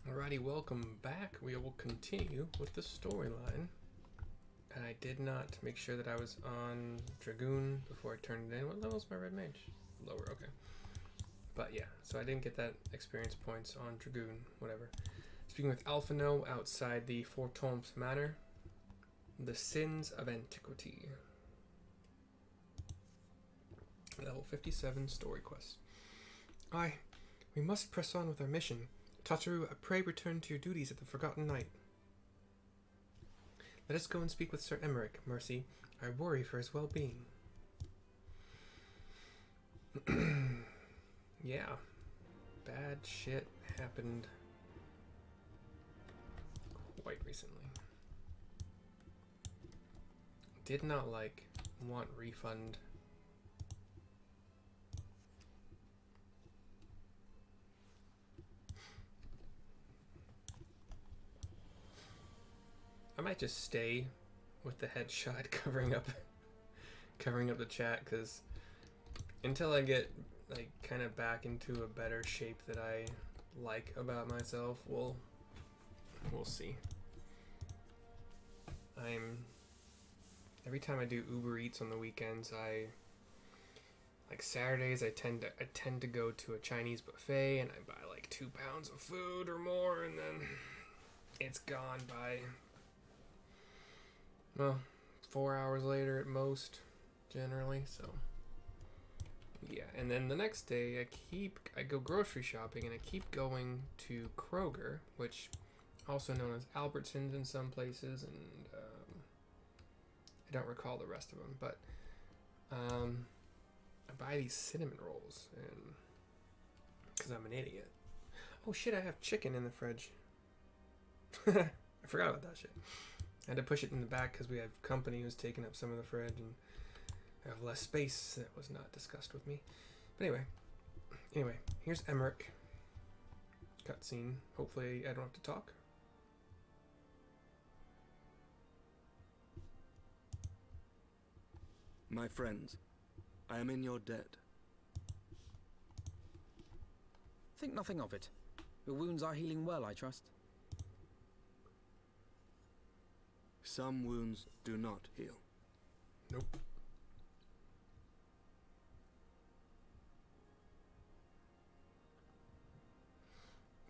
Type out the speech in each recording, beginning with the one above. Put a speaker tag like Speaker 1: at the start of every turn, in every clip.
Speaker 1: Alrighty, welcome back. We will continue with the storyline. I did not make sure that I was on Dragoon before I turned it in. What level is my red mage? Lower, okay. But yeah, so I didn't get that experience points on Dragoon, whatever. Speaking with Alphino outside the Four Tombs Manor. The Sins of Antiquity. Level 57 story quest. Aye, we must press on with our mission. Tataru, I pray return to your duties at the Forgotten Night. Let us go and speak with Sir Aymeric, Mercy. I worry for his well-being. Yeah. Bad shit happened quite recently. Did not want refund. I might just stay with the headshot covering up the chat, because until I get kind of back into a better shape that I like about myself, we'll see. Every time I do Uber Eats on the weekends, Saturdays I tend to go to a Chinese buffet and I buy 2 pounds of food or more, and then it's gone by 4 hours later at most, generally. So yeah, and then the next day I go grocery shopping, and I keep going to Kroger, which also known as Albertsons in some places, and I don't recall the rest of them, but I buy these cinnamon rolls, and because I'm an idiot. Oh shit, I have chicken in the fridge. I forgot about that shit. I had to push it in the back because we have company who's taking up some of the fridge, and I have less space. That was not discussed with me. But anyway, here's Aymeric. Cutscene. Hopefully I don't have to talk.
Speaker 2: My friends, I am in your debt.
Speaker 3: Think nothing of it. Your wounds are healing well, I trust.
Speaker 2: Some wounds do not heal.
Speaker 1: Nope.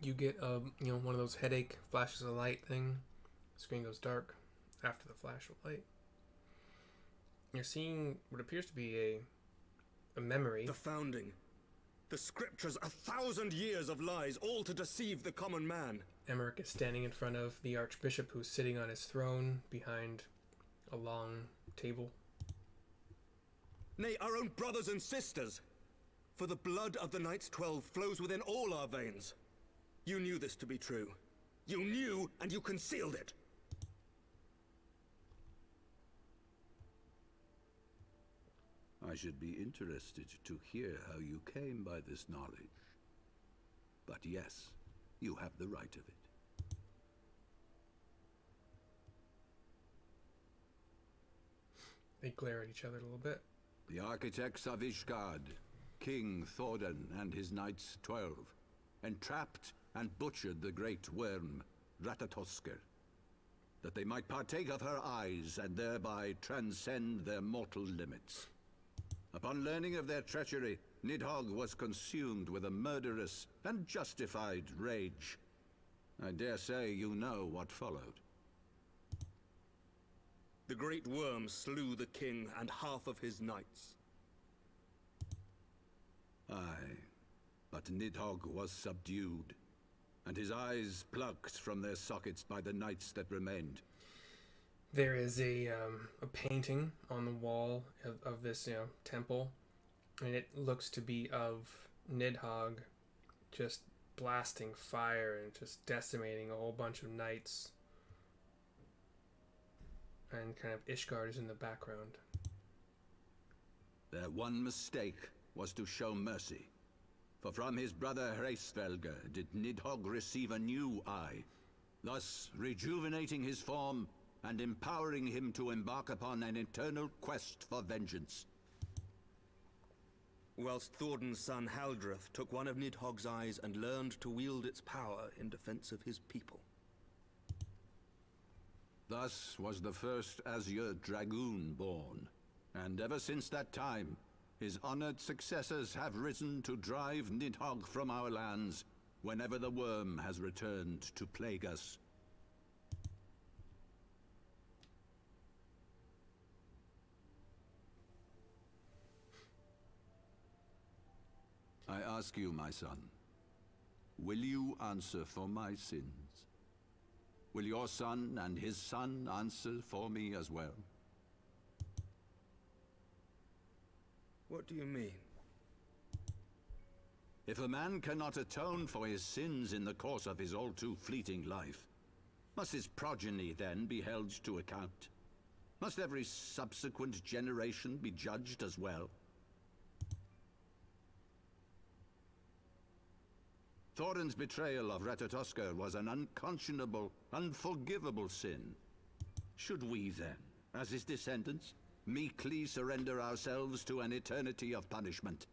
Speaker 1: You get one of those headache flashes of light thing. Screen goes dark after the flash of light. You're seeing what appears to be a memory.
Speaker 2: The founding. The scriptures, 1,000 years of lies, all to deceive the common man.
Speaker 1: Aymeric is standing in front of the Archbishop, who's sitting on his throne behind a long table.
Speaker 2: Nay, our own brothers and sisters. For the blood of the Knights 12 flows within all our veins. You knew this to be true. You knew, and you concealed it.
Speaker 4: I should be interested to hear how you came by this knowledge. But yes, you have the right of it.
Speaker 1: They glare at each other a little bit.
Speaker 4: The architects of Ishgard, King Thordan and his Knights 12, entrapped and butchered the great worm, Ratatosker, that they might partake of her eyes and thereby transcend their mortal limits. Upon learning of their treachery, Nidhogg was consumed with a murderous and justified rage. I dare say you know what followed.
Speaker 2: The great worm slew the king and half of his knights.
Speaker 4: Aye, but Nidhogg was subdued, and his eyes plucked from their sockets by the knights that remained.
Speaker 1: There is a painting on the wall of this temple, and it looks to be of Nidhogg just blasting fire and just decimating a whole bunch of knights, and kind of Ishgard is in the background.
Speaker 4: Their one mistake was to show mercy, for from his brother Hreisvelger did Nidhogg receive a new eye, thus rejuvenating his form and empowering him to embark upon an eternal quest for vengeance.
Speaker 2: whilst Thordan's son Haldreth took one of Nidhogg's eyes and learned to wield its power in defense of his people.
Speaker 4: Thus was the first Azure Dragoon born, and ever since that time, his honored successors have risen to drive Nidhogg from our lands whenever the worm has returned to plague us. I ask you, my son, will you answer for my sins? Will your son and his son answer for me as well?
Speaker 2: What do you mean?
Speaker 4: If a man cannot atone for his sins in the course of his all-too-fleeting life, must his progeny then be held to account? Must every subsequent generation be judged as well? Thorin's betrayal of Ratatoskr was an unconscionable, unforgivable sin. Should we then, as his descendants, meekly surrender ourselves to an eternity of punishment?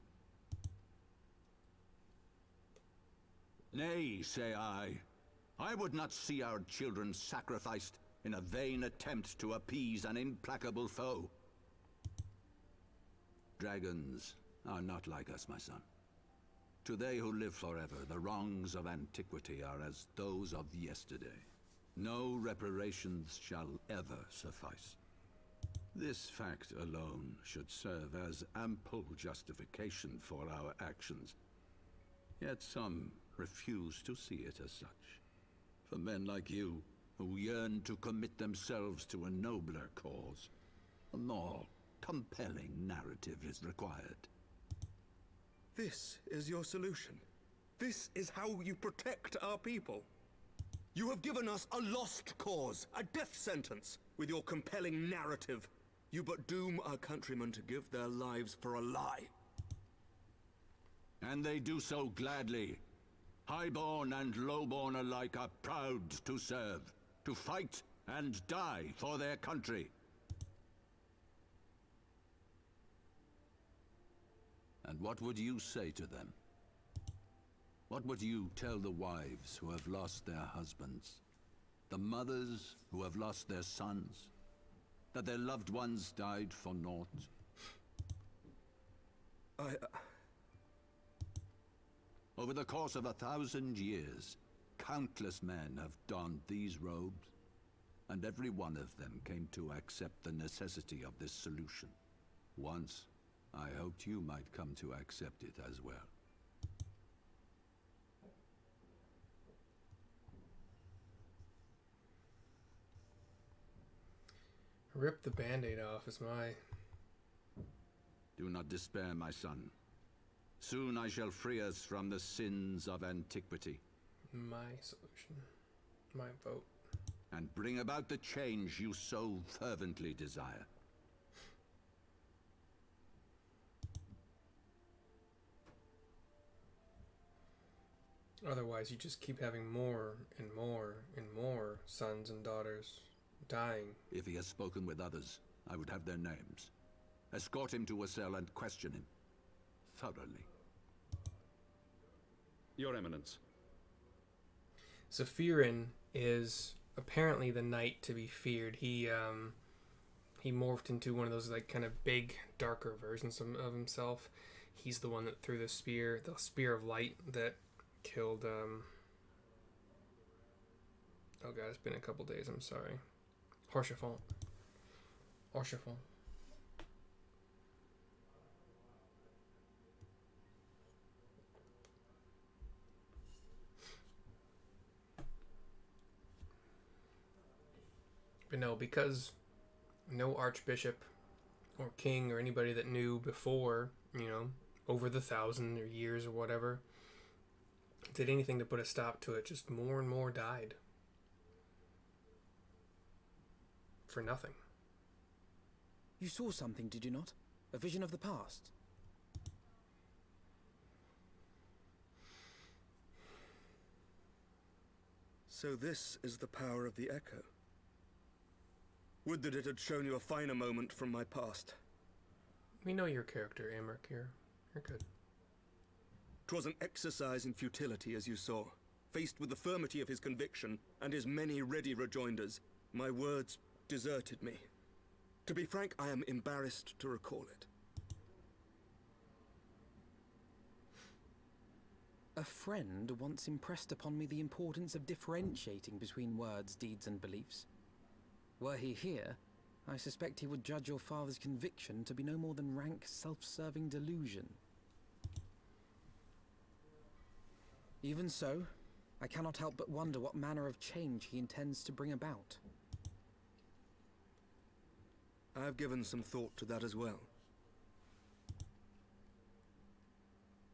Speaker 4: Nay, say I. I would not see our children sacrificed in a vain attempt to appease an implacable foe. Dragons are not like us, my son. To they who live forever, the wrongs of antiquity are as those of yesterday. No reparations shall ever suffice. This fact alone should serve as ample justification for our actions. Yet some refuse to see it as such. For men like you, who yearn to commit themselves to a nobler cause, a more compelling narrative is required.
Speaker 2: This is your solution. This is how you protect our people. You have given us a lost cause, a death sentence. With your compelling narrative, you but doom our countrymen to give their lives for a lie.
Speaker 4: And they do so gladly. Highborn and lowborn alike are proud to serve, to fight and die for their country. And what would you say to them? What would you tell the wives who have lost their husbands? The mothers who have lost their sons? That their loved ones died for naught? Over the course of 1,000 years, countless men have donned these robes, and every one of them came to accept the necessity of this solution. Once, I hoped you might come to accept it as well.
Speaker 1: Rip the Band-Aid off is my...
Speaker 4: Do not despair, my son. Soon I shall free us from the sins of antiquity.
Speaker 1: my solution. My vote.
Speaker 4: And bring about the change you so fervently desire.
Speaker 1: Otherwise, you just keep having more and more and more sons and daughters dying.
Speaker 4: If he has spoken with others, I would have their names. Escort him to a cell and question him. Thoroughly.
Speaker 5: Your Eminence.
Speaker 1: Zephyrin is apparently the knight to be feared. He morphed into one of those like kind of big, darker versions of himself. He's the one that threw the spear of light that killed oh god, it's been a couple days, I'm sorry. Haurchefant. But no, because no archbishop or king or anybody that knew before, over the 1,000 or years or whatever, did anything to put a stop to it. Just more and more died. For nothing.
Speaker 3: You saw something, did you not? A vision of the past?
Speaker 2: So this is the power of the Echo. Would that it had shown you a finer moment from my past.
Speaker 1: We know your character, Aymeric, here. You're good.
Speaker 2: 'Twas an exercise in futility, as you saw. Faced with the firmity of his conviction and his many ready rejoinders, my words deserted me. To be frank, I am embarrassed to recall it.
Speaker 3: A friend once impressed upon me the importance of differentiating between words, deeds, and beliefs. Were he here, I suspect he would judge your father's conviction to be no more than rank, self-serving delusion. Even so, I cannot help but wonder what manner of change he intends to bring about.
Speaker 2: I've given some thought to that as well.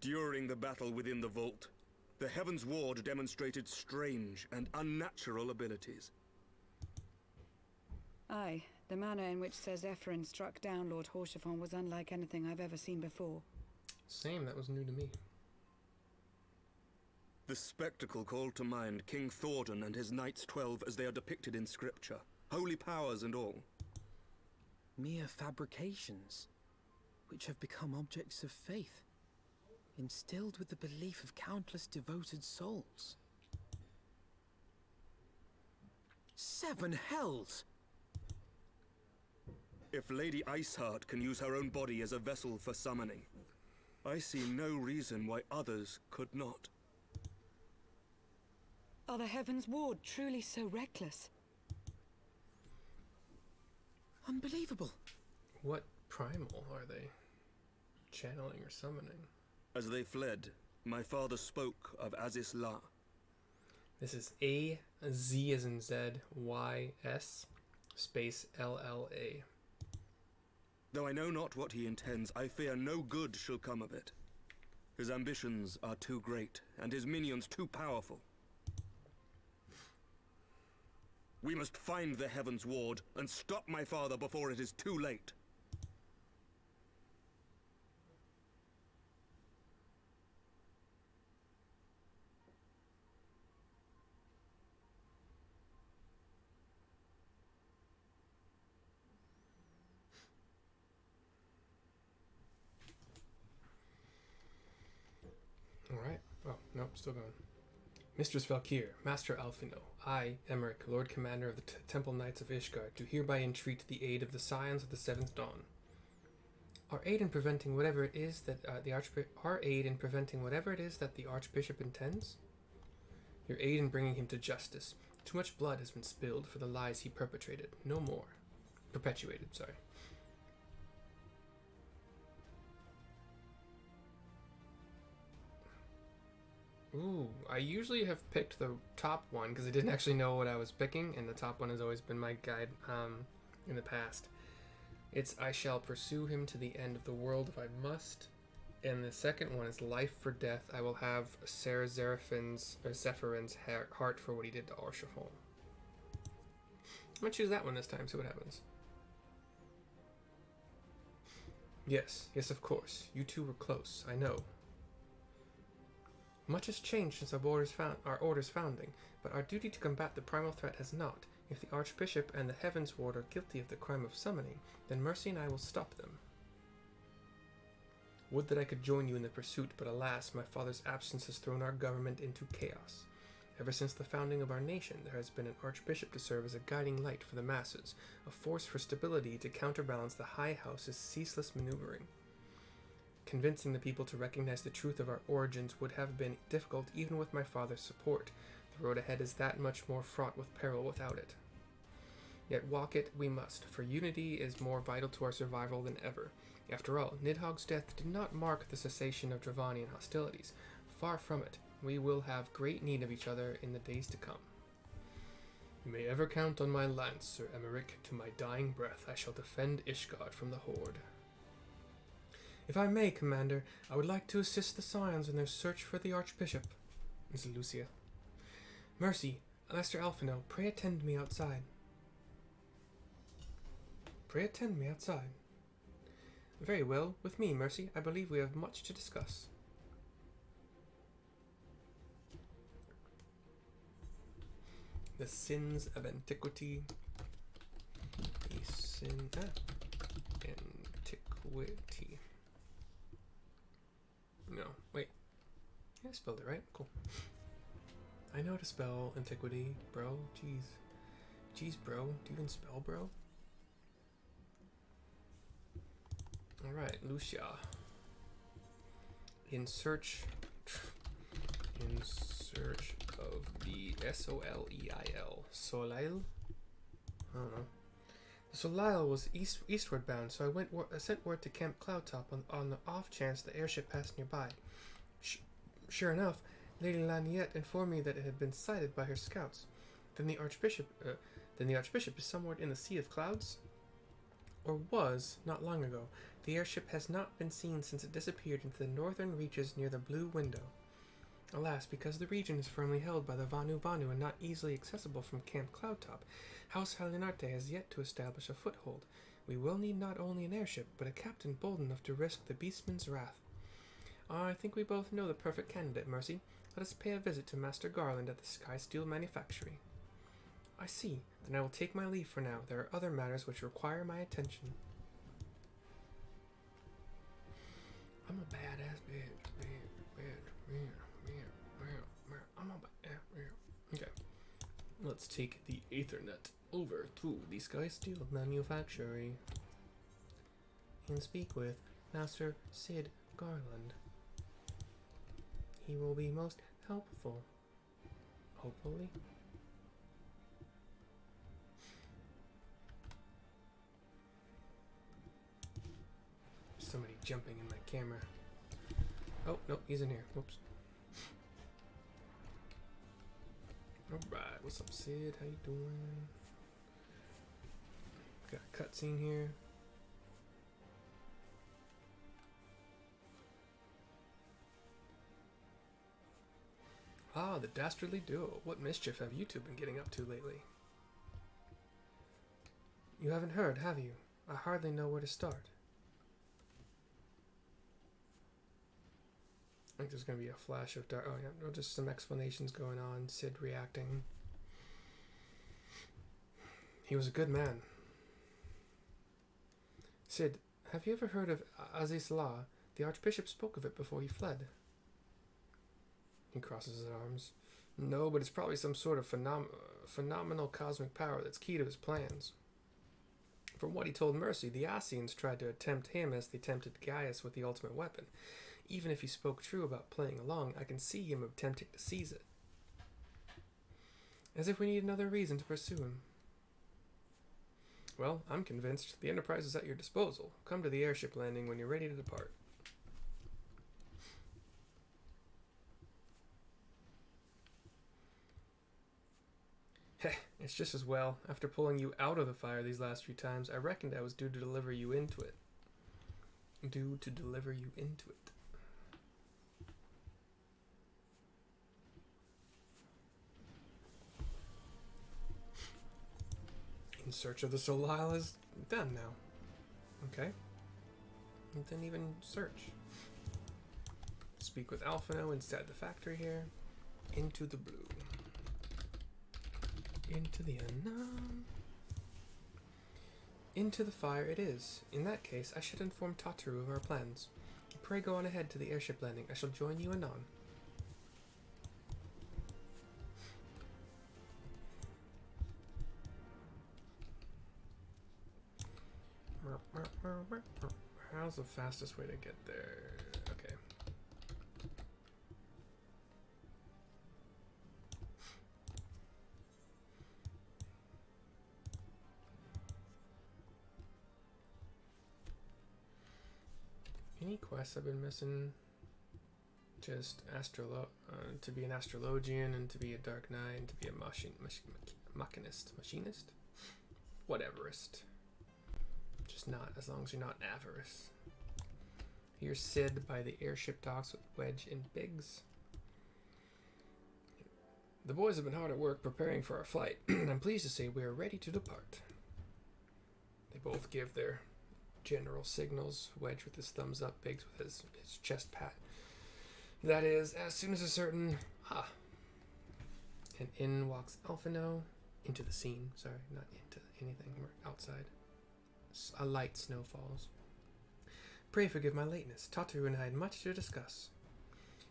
Speaker 2: During the battle within the vault, the Heaven's Ward demonstrated strange and unnatural abilities.
Speaker 5: Aye, the manner in which Sir Zephyrin struck down Lord Horshafon was unlike anything I've ever seen before.
Speaker 1: Same, that was new to me.
Speaker 2: The spectacle called to mind King Thordan and his Knights 12 as they are depicted in scripture, holy powers and all.
Speaker 3: Mere fabrications, which have become objects of faith, instilled with the belief of countless devoted souls. 7 hells!
Speaker 2: If Lady Iceheart can use her own body as a vessel for summoning, I see no reason why others could not.
Speaker 5: Are the Heaven's Ward truly so reckless?
Speaker 3: Unbelievable.
Speaker 1: What primal are they? Channeling or summoning?
Speaker 2: As they fled, my father spoke of Azys Lla.
Speaker 1: This is A-Z as in Z, Y-S, space L-L-A.
Speaker 2: Though I know not what he intends, I fear no good shall come of it. His ambitions are too great, and his minions too powerful. We must find the Heaven's Ward and stop my father before it is too late.
Speaker 1: Alright. Oh, nope, still going. Mistress Valkyr, Master Alphino, I, Aymeric, Lord Commander of the Temple Knights of Ishgard, do hereby entreat the aid of the Scions of the Seventh Dawn. Our aid in preventing whatever it is that the Archbishop intends? Your aid in bringing him to justice. Too much blood has been spilled for the lies he perpetrated. No more. Perpetuated, sorry. Ooh, I usually have picked the top one because I didn't actually know what I was picking, and the top one has always been my guide in the past. It's I shall pursue him to the end of the world if I must. And the second one is life for death. I will have Zephyrins heart for what he did to Horshafon. I'm going to choose that one this time, see what happens. Yes, of course. You two were close, I know. Much has changed since our order's founding, but our duty to combat the primal threat has not. If the Archbishop and the Heavens Ward are guilty of the crime of summoning, then Mercy and I will stop them. Would that I could join you in the pursuit, but alas, my father's absence has thrown our government into chaos. Ever since the founding of our nation, there has been an Archbishop to serve as a guiding light for the masses, a force for stability to counterbalance the High House's ceaseless maneuvering. Convincing the people to recognize the truth of our origins would have been difficult even with my father's support. The road ahead is that much more fraught with peril without it. Yet walk it we must, for unity is more vital to our survival than ever. After all, Nidhogg's death did not mark the cessation of Dravanian hostilities. Far from it. We will have great need of each other in the days to come. You may ever count on my lance, Sir Aymeric. To my dying breath I shall defend Ishgard from the Horde. If I may, Commander, I would like to assist the Scions in their search for the Archbishop. Miss Lucia. Mercy, Master Alphino, pray attend me outside. Pray attend me outside. Very well, with me, Mercy. I believe we have much to discuss. The Sins of Antiquity. The Sin... Antiquity. No, wait. Yeah, I spelled it right. Cool. I know how to spell antiquity, bro. Jeez. Jeez, bro. Do you even spell, bro? Alright, Lucia. In search of the Soleil. Soleil? I don't know. The Soleil was eastward bound, so I sent word to Camp Cloudtop on the off chance the airship passed nearby. Sure enough, Lady Laniette informed me that it had been sighted by her scouts. Then the Archbishop is somewhere in the Sea of Clouds? Or was, not long ago. The airship has not been seen since it disappeared into the northern reaches near the Blue Window. Alas, because the region is firmly held by the Vanu and not easily accessible from Camp Cloudtop, House Halinarte has yet to establish a foothold. We will need not only an airship, but a captain bold enough to risk the beastman's wrath. I think we both know the perfect candidate, Mercy. Let us pay a visit to Master Garland at the Sky Steel Manufactory. I see. Then I will take my leave for now. There are other matters which require my attention. I'm a badass bitch. I'm a badass bitch. Okay. Let's take the Aethernet over to the Sky Steel Manufactory and speak with Master Sid Garland. He will be most helpful. Hopefully. Somebody jumping in my camera. Oh, no, he's in here. Whoops. Alright, what's up, Sid? How you doing? Got a cutscene here. Ah, the dastardly duo. What mischief have you two been getting up to lately? You haven't heard, have you? I hardly know where to start. I think there's going to be a flash of dark. Oh, yeah, just some explanations going on. Sid reacting. He was a good man. Sid, have you ever heard of Azys Lla? The Archbishop spoke of it before he fled. He crosses his arms. No, but it's probably some sort of phenomenal cosmic power that's key to his plans. From what he told Mercy, the Ascians tried to tempt him as they tempted Gaius with the ultimate weapon. Even if he spoke true about playing along, I can see him attempting to seize it. As if we need another reason to pursue him. Well, I'm convinced. The Enterprise is at your disposal. Come to the airship landing when you're ready to depart. Heh, it's just as well. After pulling you out of the fire these last few times, I reckoned I was due to deliver you into it. In search of the Soleil is done now. Okay. It didn't even search. Speak with Alphino inside the factory here. Into the blue. Into the unknown. Into the fire it is. In that case, I should inform Tataru of our plans. Pray go on ahead to the airship landing. I shall join you anon. How's the fastest way to get there? Okay. Any quests I've been missing? Just to be an astrologian and to be a dark knight and to be a machinist? Whateverist. Just not, as long as you're not avarice. Here's Sid by the airship docks with Wedge and Biggs. The boys have been hard at work preparing for our flight. I'm pleased to say we are ready to depart. They both give their general signals. Wedge with his thumbs up, Biggs with his chest pat. That is, as soon as a certain... And in walks Alphino. Into the scene. Sorry, not into anything. We're outside. A light snow falls. Pray forgive my lateness. Tataru and I had much to discuss.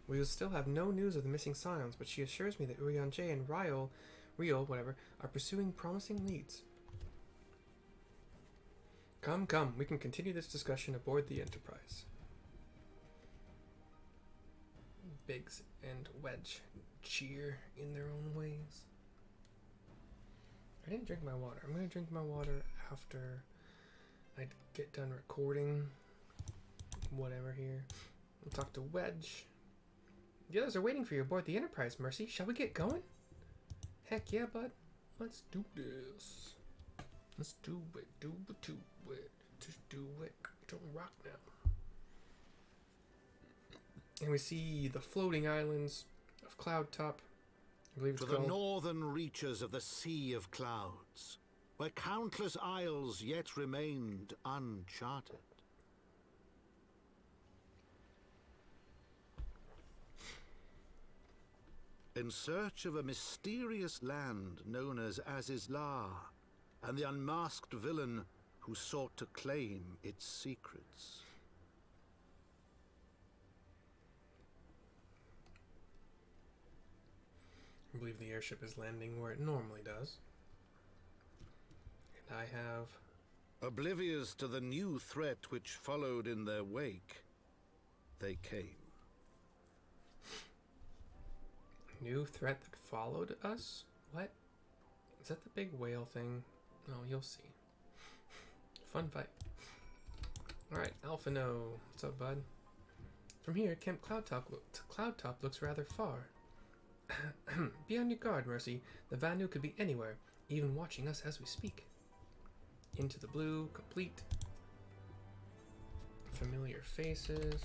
Speaker 1: We will still have no news of the missing scions, but she assures me that Urianger and Riol, whatever, are pursuing promising leads. Come, we can continue this discussion aboard the Enterprise. Biggs and Wedge cheer in their own ways. I didn't drink my water. I'm going to drink my water after I get done recording. Whatever here. We'll talk to Wedge. The others are waiting for you aboard the Enterprise, Mercy. Shall we get going? Heck yeah, bud. Let's do this. Let's do it. Just do it. Don't rock now. And we see the floating islands of Cloudtop. I believe it's
Speaker 6: To the
Speaker 1: called.
Speaker 6: northern reaches of the Sea of Clouds, where countless isles yet remained uncharted. In search of a mysterious land known as Azys Lla, and the unmasked villain who sought to claim its secrets.
Speaker 1: I believe the airship is landing where it normally does. And I have...
Speaker 6: Oblivious to the new threat which followed in their wake, they came.
Speaker 1: New threat that followed us? What? Is that the big whale thing? No, you'll see. Fun fight. Alright, Alpha No. What's up, bud? From here, Camp Cloudtop looks rather far. Be on your guard, Mercy. The Vanu could be anywhere, even watching us as we speak. Into the blue, complete. Familiar faces.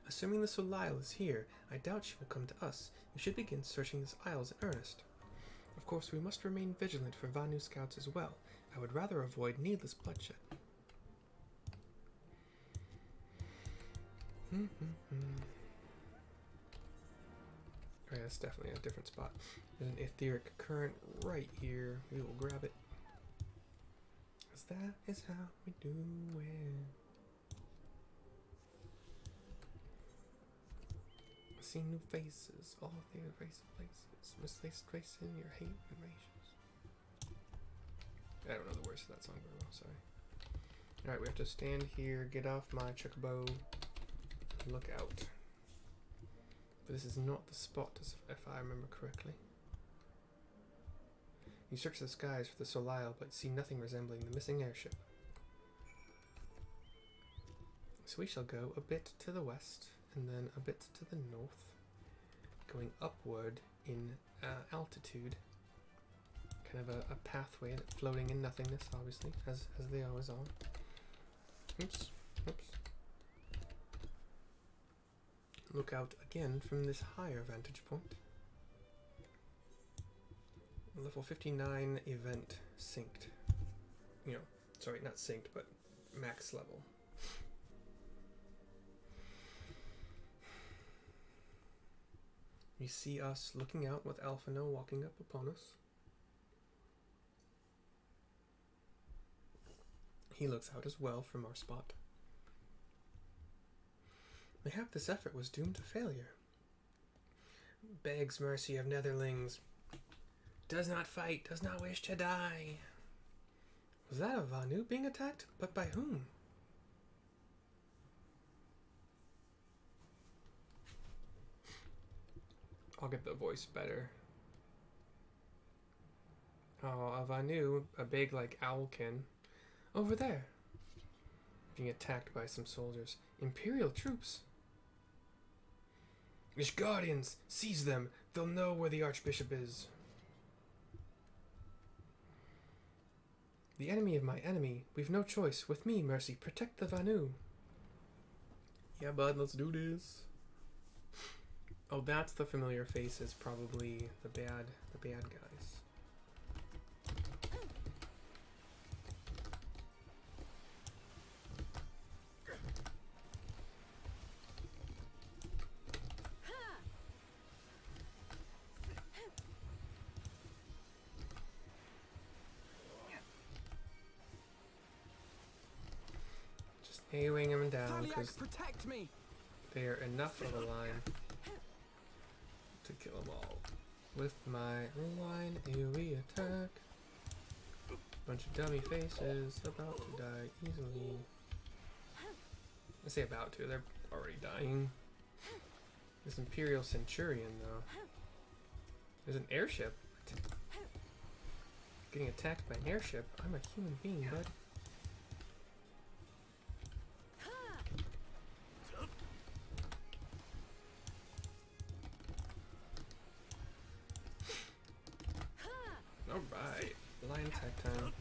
Speaker 1: Assuming the Soleil is here, I doubt she will come to us. We should begin searching this isles in earnest. Of course, we must remain vigilant for Vanu scouts as well. I would rather avoid needless bloodshed. Alright, that's definitely a different spot. There's an etheric current right here. We will grab it. Because that is how we do it. I see new faces. All of the erased places. Misplaced trace in your hate and racials. I don't know the words to that song very well, sorry. Alright, we have to stand here, get off my chocobo, look out. But this is not the spot, if I remember correctly. You search the skies for the Soleil, but see nothing resembling the missing airship. So we shall go a bit to the west, and then a bit to the north, going upward in altitude. Kind of a pathway that's floating in nothingness, obviously, as they always are. Oops. Look out again from this higher vantage point. Level 59 event synced. You know, sorry, not synced, but max level. You see us looking out with Alphino walking up upon us. He looks out as well from our spot. Mayhap this effort was doomed to failure. Begs mercy of netherlings. Does not fight, does not wish to die. Was that a Vanu being attacked? But by whom? I'll get the voice better. Oh, a Vanu, a big like owlkin. Over there. Being attacked by some soldiers. Imperial troops. Ishgardians! Seize them! They'll know where the Archbishop is. The enemy of my enemy. We've no choice. With me, Mercy. Protect the Vanu. Yeah, bud, let's do this. Oh, that's the familiar faces. Probably the bad guys. AoEing them down
Speaker 3: Taliax,
Speaker 1: because
Speaker 3: protect me!
Speaker 1: they are enough of a line to kill them all. With my rewind AoE attack. Bunch of dummy faces about to die easily. I say about to, they're already dying. This Imperial Centurion though. There's an airship. Getting attacked by an airship? I'm a human being, bud. Alright, line attack time.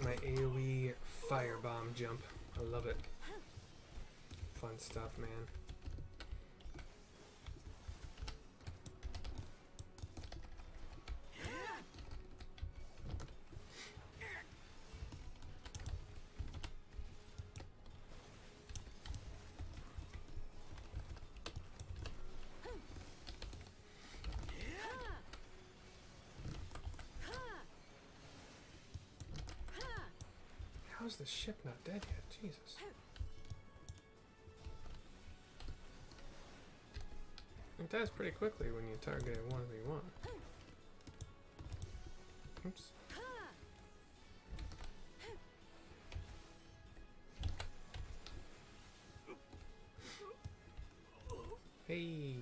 Speaker 1: My AoE firebomb jump. I love it. Fun stuff, man. How's the ship not dead yet? Jesus. It dies pretty quickly when you target it 1v1. Oops. Hey!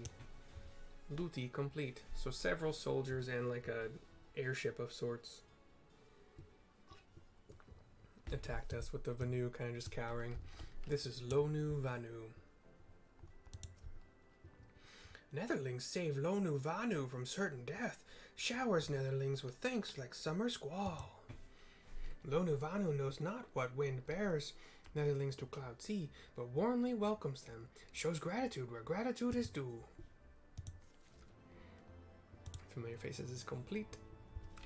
Speaker 1: Looty complete. So several soldiers and like a airship of sorts attacked us with the Vanu kind of just cowering. This is Lonu Vanu. Netherlings save Lonu Vanu from certain death. Showers Netherlings with thanks like summer squall. Lonu Vanu knows not what wind bears Netherlings to Cloud Sea, but warmly welcomes them. Shows gratitude where gratitude is due. Familiar Faces is complete.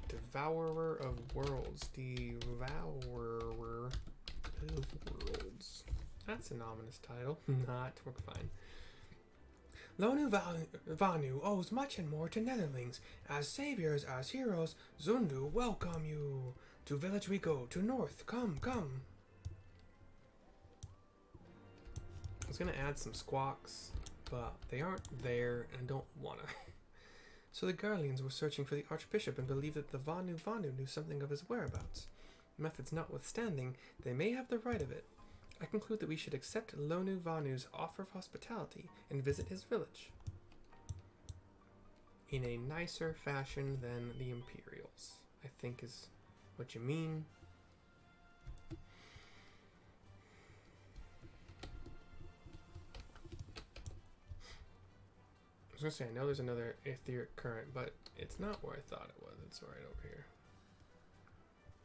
Speaker 1: Devourer of Worlds. Devourer of Worlds. That's an ominous title. Not. We're fine. Lonu Vanu owes much and more to Netherlings. As saviors, as heroes, Zundu welcome you. To village we go, to north. Come, come. I was going to add some squawks, but they aren't there and I don't want to. So the Garleans were searching for the Archbishop and believed that the Vanu knew something of his whereabouts. Methods notwithstanding, they may have the right of it. I conclude that we should accept Lonu Vanu's offer of hospitality and visit his village. In a nicer fashion than the Imperials, I think is what you mean. I was gonna say, I know there's another etheric current, but it's not where I thought it was. It's right over here.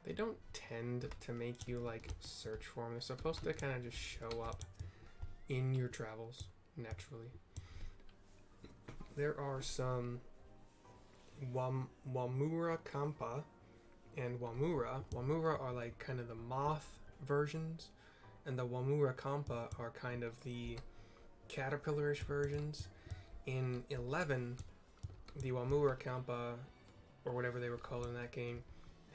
Speaker 1: They don't tend to make you, like, search for them. They're supposed to kind of just show up in your travels, naturally. There are some Wamura Kampa and Wamura. Wamura are, like, kind of the moth versions, and the Wamura Kampa are kind of the caterpillarish versions. In 11, the Wamura Kampa, or whatever they were called in that game,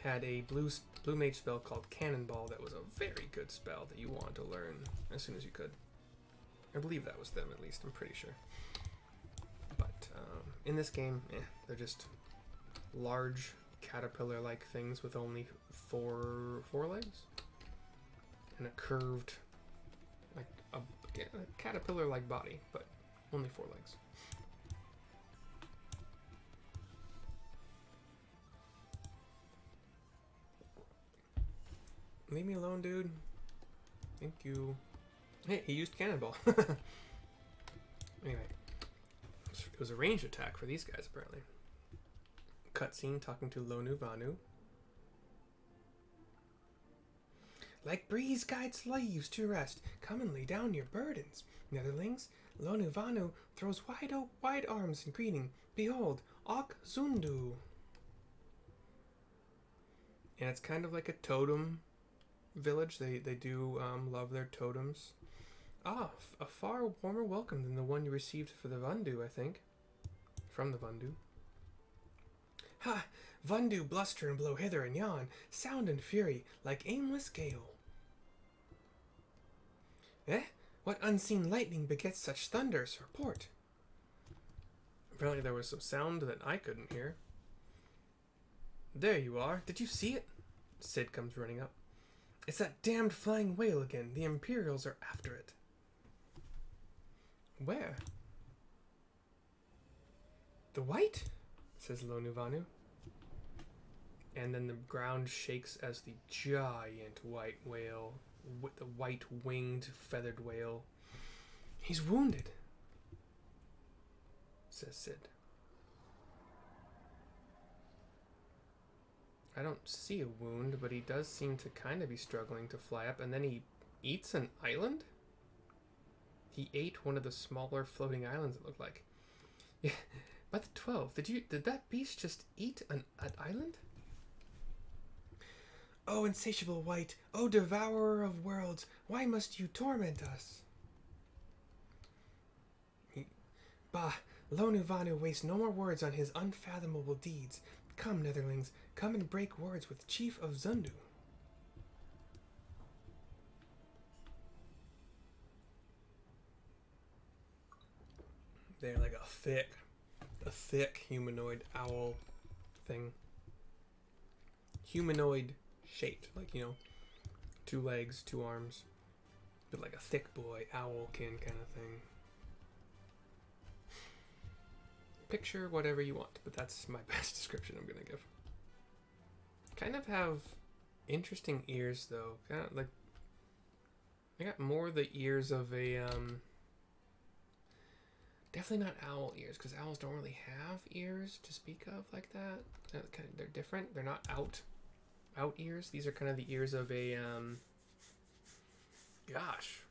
Speaker 1: had a blue mage spell called Cannonball that was a very good spell that you wanted to learn as soon as you could. I believe that was them, at least. I'm pretty sure. But in this game, they're just large caterpillar-like things with only four legs and a curved, like a caterpillar-like body, but only 4 legs. Leave me alone, dude. Thank you. Hey, he used Cannonball. Anyway, it was a ranged attack for these guys, apparently. Cutscene talking to Lonu Vanu. Like breeze guides leaves to rest, come and lay down your burdens. Netherlings, Lonu Vanu throws wide arms in greeting. Behold, Ok Zundu. And it's kind of like a totem village. They do love their totems. Ah, a far warmer welcome than the one you received for the Vandu, I think. From the Vandu. Ha! Vandu bluster and blow hither and yon, sound and fury, like aimless gale. Eh? What unseen lightning begets such thunders? Report. Apparently there was some sound that I couldn't hear. There you are. Did you see it? Sid comes running up. It's that damned flying whale again. The Imperials are after it. Where? The white? Says Lonuvanu. And then the ground shakes as the giant white whale, with the white-winged feathered whale. He's wounded, says Sid. I don't see a wound, but he does seem to kind of be struggling to fly up, and then he eats an island? He ate one of the smaller floating islands, it looked like. Yeah, by the 12, did that beast just eat an island? Oh, insatiable wight, oh, devourer of worlds, why must you torment us? Bah, Lonuvanu wastes no more words on his unfathomable deeds. Come, Netherlings, come and break words with Chief of Zundu. They're like a thick humanoid owl thing. Humanoid shaped, like, you know, 2 legs, 2 arms, but like a thick boy, owlkin kind of thing. Picture whatever you want, but that's my best description I'm gonna give. Kind of have interesting ears though. Kind of like, I got more the ears of a definitely not owl ears, because owls don't really have ears to speak of like that. They're different. They're not out ears. These are kind of the ears of a gosh,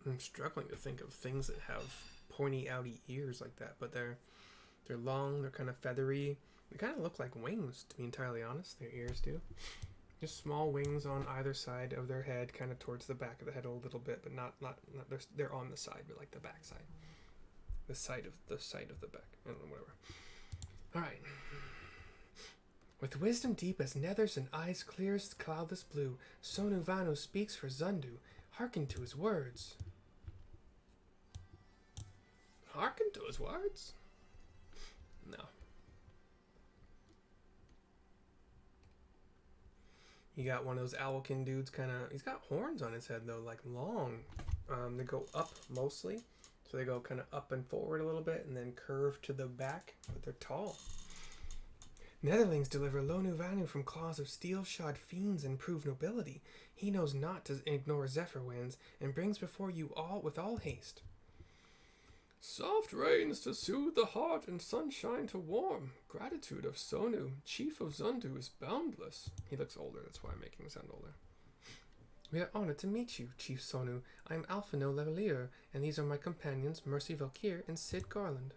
Speaker 1: I'm struggling to think of things that have pointy outy ears like that, but they're long, they're kind of feathery. They kind of look like wings, to be entirely honest. Their ears do. Just small wings on either side of their head, kind of towards the back of the head a little bit, but not they're on the side, but like the back side. The side of the back. I don't know, whatever. Alright. With wisdom deep as nethers and eyes clear as cloudless blue, Sonuvano speaks for Zundu. Hearken to his words. Hearken to his words? No. You got one of those owlkin dudes kind of... He's got horns on his head, though, like long. They go up mostly. So they go kind of up and forward a little bit and then curve to the back, but they're tall. Netherlings deliver Lonuvanu from claws of steel-shod fiends and prove nobility. He knows not to ignore Zephyr winds and brings before you all with all haste. Soft rains to soothe the heart and sunshine to warm. Gratitude of Sonu, chief of Zundu, is boundless. He looks older, that's why I'm making him sound older. We are honored to meet you, Chief Sonu. I am Alphino Levalier, and these are my companions, Mercy Valkyr and Sid Garland.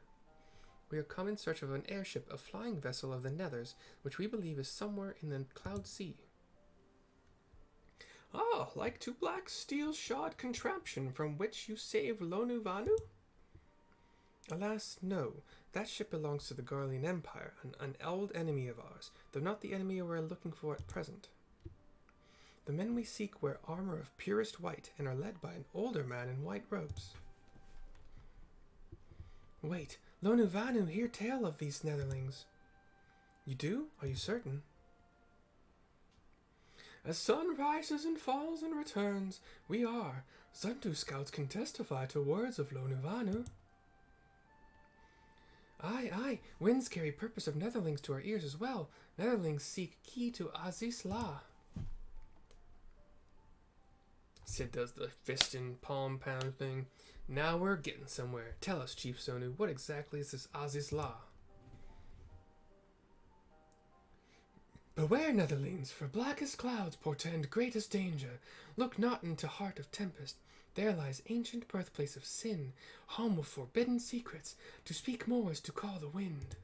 Speaker 1: We are come in search of an airship, a flying vessel of the Nethers, which we believe is somewhere in the Cloud Sea. Ah, like to black steel-shod contraption from which you saved Lonuvanu? Alas, no. That ship belongs to the Garlean Empire, an old enemy of ours, though not the enemy we're looking for at present. The men we seek wear armor of purest white and are led by an older man in white robes. Wait, Lonuvanu hear tale of these Netherlings. You do? Are you certain? As sun rises and falls and returns, we are. Zundu scouts can testify to words of Lonuvanu. Aye, winds carry purpose of Netherlings to our ears as well. Netherlings seek key to Azys Lla. Sid does the fist and palm pound thing. Now we're getting somewhere. Tell us, Chief Sonu, what exactly is this Azys Lla? Beware, Netherlings, for blackest clouds portend greatest danger. Look not into heart of tempest. There lies ancient birthplace of sin, home of forbidden secrets. To speak more is to call the wind.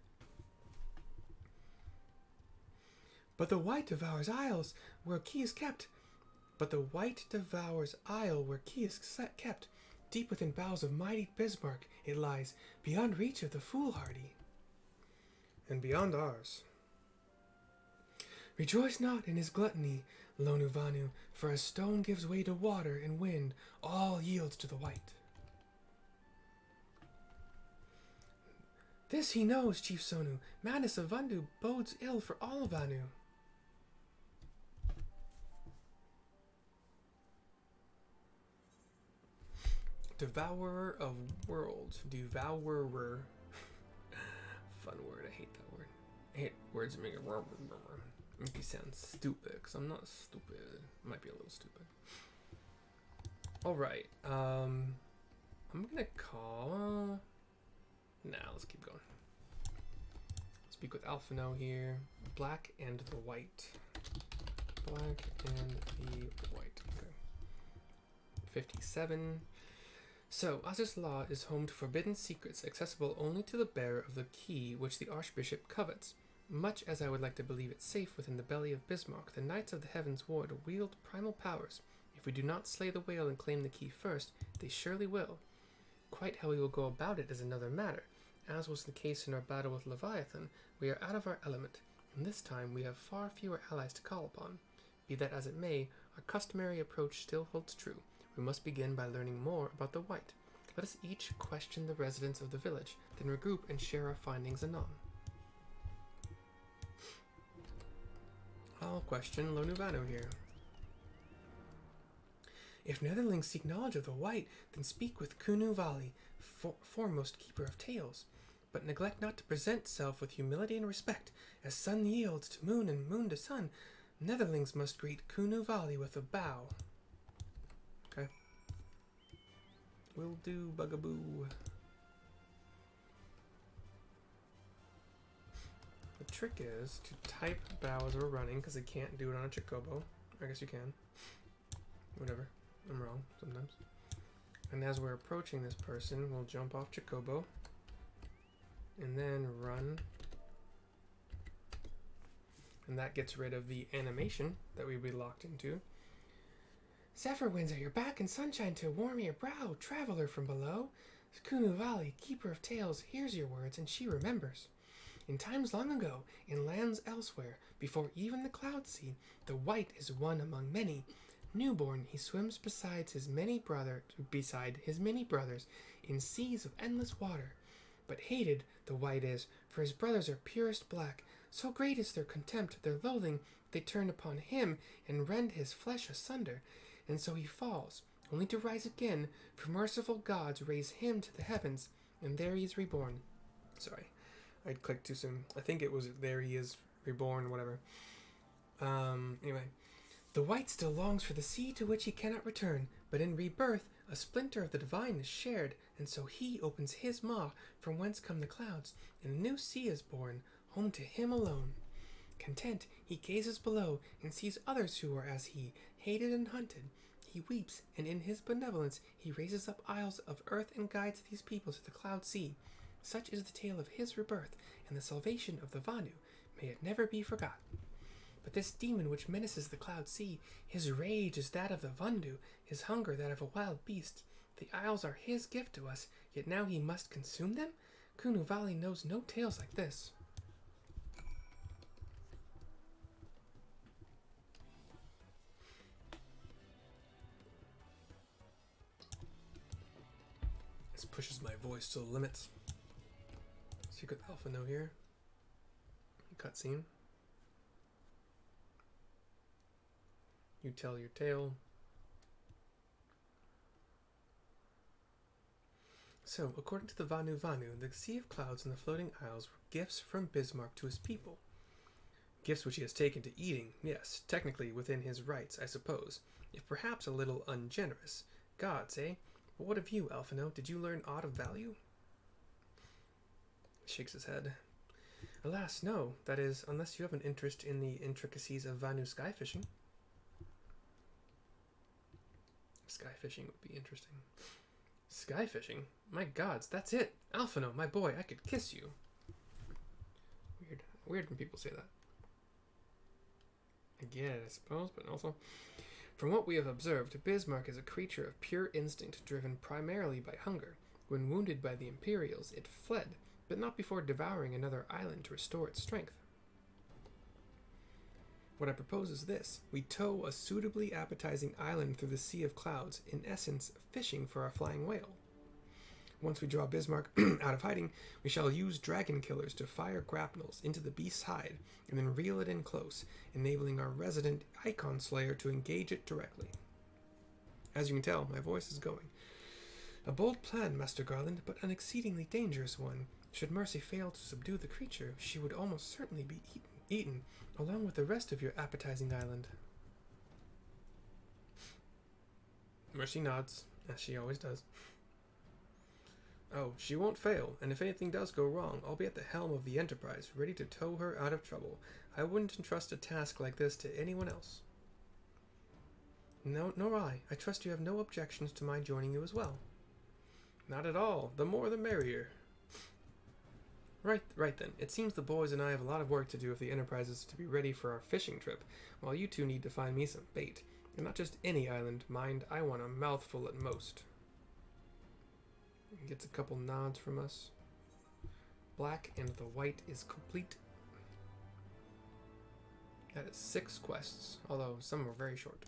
Speaker 1: But the white devours isles where key is kept. But the white devours isle where key is kept. Deep within bowels of mighty Bismarck it lies, beyond reach of the foolhardy. And beyond ours. Rejoice not in his gluttony, Lonu Vanu, for as stone gives way to water and wind, all yields to the white. This he knows, Chief Sonu. Madness of Vandu bodes ill for all of Vanu. Devourer of Worlds. Devourer. Fun word. I hate that word. I hate words that make me sound stupid, because I'm not stupid. I might be a little stupid. Alright. I'm gonna call... Nah, let's keep going. Speak with Alphino here. Black and the white. Black and the white. Okay. 57. So, Azys Lla is home to forbidden secrets accessible only to the bearer of the key which the Archbishop covets. Much as I would like to believe it safe within the belly of Bismarck, the Knights of the Heavens Ward wield primal powers. If we do not slay the whale and claim the key first, they surely will. Quite how we will go about it is another matter. As was the case in our battle with Leviathan, we are out of our element, and this time we have far fewer allies to call upon. Be that as it may, our customary approach still holds true. We must begin by learning more about the white. Let us each question the residents of the village, then regroup and share our findings anon. I'll question Lonu Vanu here. If Netherlings seek knowledge of the white, then speak with Kunu Vali, foremost keeper of tales. But neglect not to present self with humility and respect. As sun yields to moon and moon to sun, Netherlings must greet Kunu Vali with a bow. Okay. Will do, bugaboo. The trick is to type bow as we're running, because I can't do it on a Chocobo. I guess you can. Whatever. I'm wrong sometimes. And as we're approaching this person, we'll jump off Chocobo. And then run. And that gets rid of the animation that we'd be locked into. Zephyr winds at your back and sunshine to warm your brow, traveler from below. Kunu Vali, keeper of tales, hears your words and she remembers. In times long ago, in lands elsewhere, before even the clouds see, the white is one among many. Newborn, he swims beside his many brothers in seas of endless water. But hated the white is, for his brothers are purest black. So great is their contempt, their loathing, they turn upon him and rend his flesh asunder. And so he falls, only to rise again, for merciful gods raise him to the heavens, and there he is reborn. Sorry, I clicked too soon. I think it was there he is reborn, whatever. Anyway. The white still longs for the sea to which he cannot return, but in rebirth a splinter of the divine is shared, and so he opens his maw from whence come the clouds, and a new sea is born, home to him alone. Content, he gazes below, and sees others who are as he, hated and hunted. He weeps, and in his benevolence he raises up isles of earth and guides these people to the cloud sea. Such is the tale of his rebirth, and the salvation of the Vanu. May it never be forgotten. But this demon which menaces the cloud sea, his rage is that of the Vandu, his hunger that of a wild beast. The isles are his gift to us, yet now he must consume them? Kunu Vali knows no tales like this. This pushes my voice to the limits. Secret Alpha No here. Cutscene. You tell your tale. So, according to the Vanu, the Sea of Clouds and the Floating Isles were gifts from Bismarck to his people. Gifts which he has taken to eating, yes, technically within his rights, I suppose, if perhaps a little ungenerous. Gods, eh? But what of you, Alphino? Did you learn aught of value? He shakes his head. Alas, no. That is, unless you have an interest in the intricacies of Vanu sky fishing. Sky fishing would be interesting. Sky fishing? My gods, that's it! Alphino, my boy, I could kiss you. Weird. Weird when people say that. I get it, I suppose, but also... From what we have observed, Bismarck is a creature of pure instinct, driven primarily by hunger. When wounded by the Imperials, it fled, but not before devouring another island to restore its strength. What I propose is this. We tow a suitably appetizing island through the Sea of Clouds, in essence, fishing for our flying whale. Once we draw Bismarck out of hiding, we shall use dragon killers to fire grapnels into the beast's hide, and then reel it in close, enabling our resident Icon Slayer to engage it directly. As you can tell, my voice is going. A bold plan, Master Garland, but an exceedingly dangerous one. Should Mercy fail to subdue the creature, she would almost certainly be eaten, along with the rest of your appetizing island. Mercy nods, as she always does. Oh, she won't fail, and if anything does go wrong, I'll be at the helm of the Enterprise, ready to tow her out of trouble. I wouldn't entrust a task like this to anyone else. No, nor I. I trust you have no objections to my joining you as well. Not at all. The more the merrier. Right then. It seems the boys and I have a lot of work to do if the Enterprise is to be ready for our fishing trip, while you two need to find me some bait. And not just any island, mind, I want a mouthful at most. Gets a couple nods from us. Black and the white is complete. That is 6 quests, although some were very short.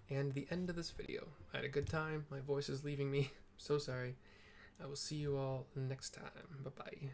Speaker 1: And the end of this video. I had a good time. My voice is leaving me. So sorry. I will see you all next time. Bye-bye.